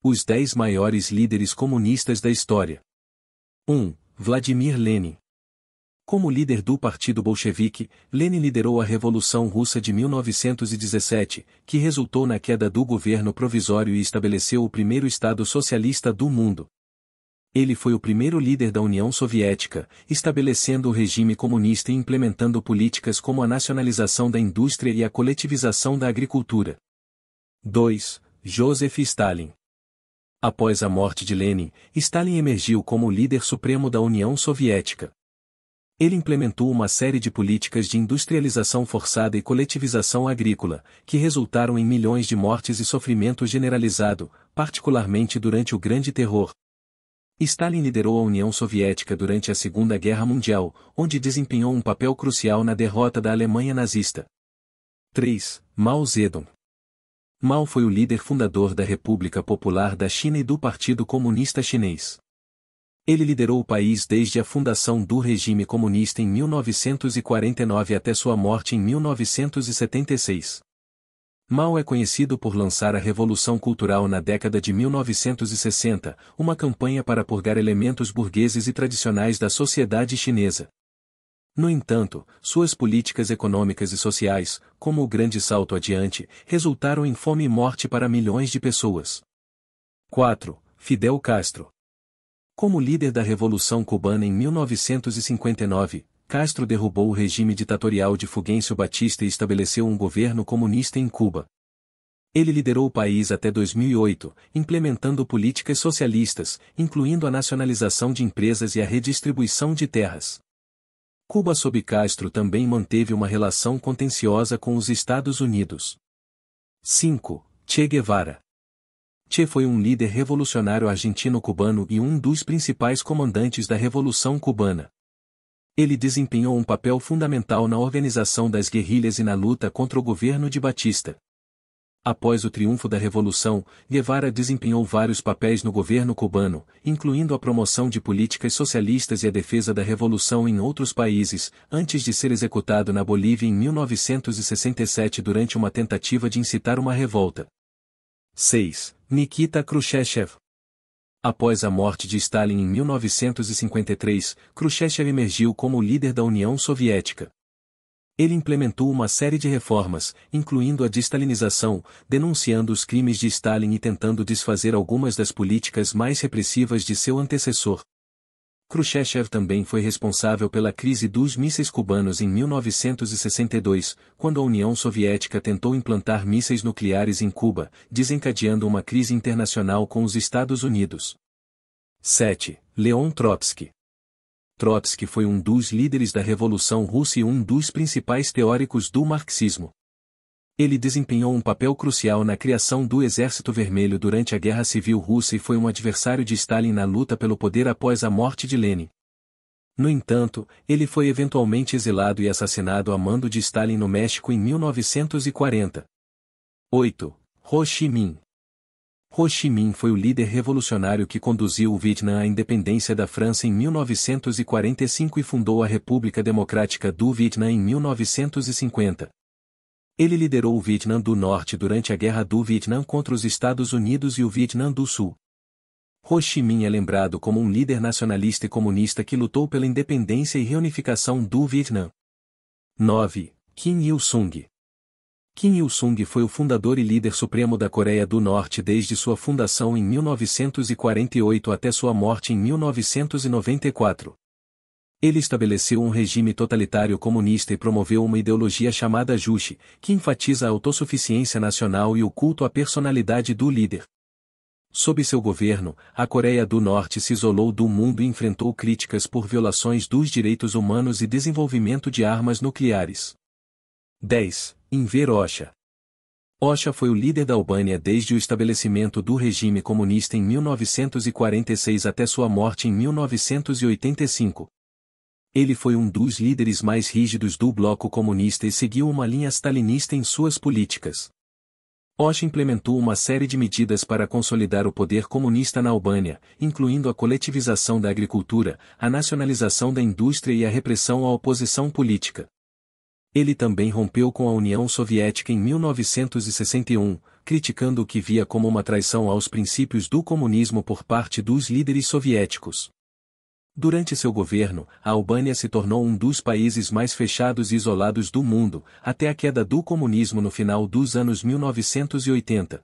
Os 10 maiores líderes comunistas da história. 1. Vladimir Lenin. Como líder do Partido Bolchevique, Lenin liderou a Revolução Russa de 1917, que resultou na queda do governo provisório e estabeleceu o primeiro Estado socialista do mundo. Ele foi o primeiro líder da União Soviética, estabelecendo o regime comunista e implementando políticas como a nacionalização da indústria e a coletivização da agricultura. 2. Joseph Stalin. Após a morte de Lenin, Stalin emergiu como o líder supremo da União Soviética. Ele implementou uma série de políticas de industrialização forçada e coletivização agrícola, que resultaram em milhões de mortes e sofrimento generalizado, particularmente durante o Grande Terror. Stalin liderou a União Soviética durante a Segunda Guerra Mundial, onde desempenhou um papel crucial na derrota da Alemanha nazista. 3. Mao Zedong. Mao foi o líder fundador da República Popular da China e do Partido Comunista Chinês. Ele liderou o país desde a fundação do regime comunista em 1949 até sua morte em 1976. Mao é conhecido por lançar a Revolução Cultural na década de 1960, uma campanha para purgar elementos burgueses e tradicionais da sociedade chinesa. No entanto, suas políticas econômicas e sociais, como o Grande Salto Adiante, resultaram em fome e morte para milhões de pessoas. 4. Fidel Castro. Como líder da Revolução Cubana em 1959, Castro derrubou o regime ditatorial de Fulgêncio Batista e estabeleceu um governo comunista em Cuba. Ele liderou o país até 2008, implementando políticas socialistas, incluindo a nacionalização de empresas e a redistribuição de terras. Cuba sob Castro também manteve uma relação contenciosa com os Estados Unidos. 5. Che Guevara. Che foi um líder revolucionário argentino-cubano e um dos principais comandantes da Revolução Cubana. Ele desempenhou um papel fundamental na organização das guerrilhas e na luta contra o governo de Batista. Após o triunfo da Revolução, Guevara desempenhou vários papéis no governo cubano, incluindo a promoção de políticas socialistas e a defesa da Revolução em outros países, antes de ser executado na Bolívia em 1967 durante uma tentativa de incitar uma revolta. 6. Nikita Khrushchev. Após a morte de Stalin em 1953, Khrushchev emergiu como o líder da União Soviética. Ele implementou uma série de reformas, incluindo a destalinização, denunciando os crimes de Stalin e tentando desfazer algumas das políticas mais repressivas de seu antecessor. Khrushchev também foi responsável pela crise dos mísseis cubanos em 1962, quando a União Soviética tentou implantar mísseis nucleares em Cuba, desencadeando uma crise internacional com os Estados Unidos. 7. Leon Trotsky. Trotsky foi um dos líderes da Revolução Russa e um dos principais teóricos do marxismo. Ele desempenhou um papel crucial na criação do Exército Vermelho durante a Guerra Civil Russa e foi um adversário de Stalin na luta pelo poder após a morte de Lenin. No entanto, ele foi eventualmente exilado e assassinado a mando de Stalin no México em 1940. 8. Ho Chi Minh. Ho Chi Minh foi o líder revolucionário que conduziu o Vietnã à independência da França em 1945 e fundou a República Democrática do Vietnã em 1950. Ele liderou o Vietnã do Norte durante a Guerra do Vietnã contra os Estados Unidos e o Vietnã do Sul. Ho Chi Minh é lembrado como um líder nacionalista e comunista que lutou pela independência e reunificação do Vietnã. 9. Kim Il-sung. Kim Il-sung foi o fundador e líder supremo da Coreia do Norte desde sua fundação em 1948 até sua morte em 1994. Ele estabeleceu um regime totalitário comunista e promoveu uma ideologia chamada Juche, que enfatiza a autossuficiência nacional e o culto à personalidade do líder. Sob seu governo, a Coreia do Norte se isolou do mundo e enfrentou críticas por violações dos direitos humanos e desenvolvimento de armas nucleares. 10. Enver Hoxha. Hoxha foi o líder da Albânia desde o estabelecimento do regime comunista em 1946 até sua morte em 1985. Ele foi um dos líderes mais rígidos do bloco comunista e seguiu uma linha stalinista em suas políticas. Hoxha implementou uma série de medidas para consolidar o poder comunista na Albânia, incluindo a coletivização da agricultura, a nacionalização da indústria e a repressão à oposição política. Ele também rompeu com a União Soviética em 1961, criticando o que via como uma traição aos princípios do comunismo por parte dos líderes soviéticos. Durante seu governo, a Albânia se tornou um dos países mais fechados e isolados do mundo, até a queda do comunismo no final dos anos 1980.